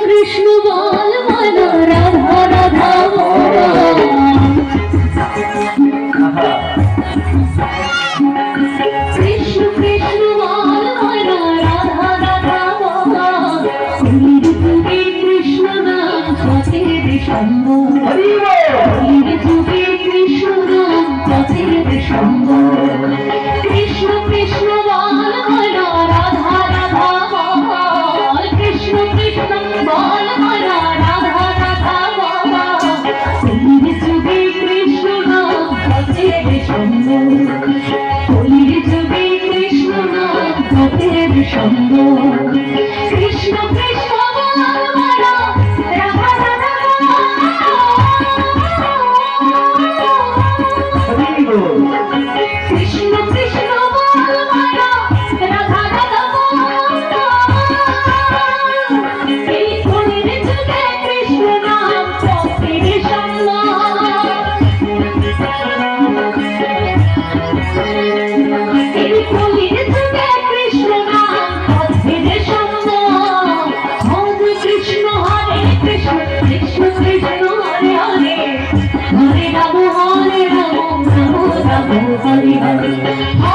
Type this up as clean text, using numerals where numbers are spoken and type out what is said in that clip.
কৃষ্ণ বল মানা রাধা রাধা কৃষ্ণ কৃষ্ণ বল মানা রাধা রাধা যুগে কৃষ্ণ নাম পথের সঙ্গ যুগে কৃষ্ণ নাম পথের সঙ্গ কৃষ্ণ কৃষ্ণ বল মানা রাধা রাধা কৃষ্ণ কৃষ্ণ বল মানা রাধা রাধা যুগে কৃষ্ণ নাম পথের সঙ্গ যুগে কৃষ্ণ নাম পথের সঙ্গ কৃষ্ণ কৃষ্ণ বল মানা রাধা রাধা কৃষ্ণ কৃষ্ণ বল মানা রাধা রাধা এই কলির যুগে কৃষ্ণ নাম পথের সঙ্গ এই কলির যুগে কৃষ্ণ নাম পথের সঙ্গ হরে কৃষ্ণ কৃষ্ণ কৃষ্ণ হরে হরে হরে রাম রাম রাম রাম হরে হরে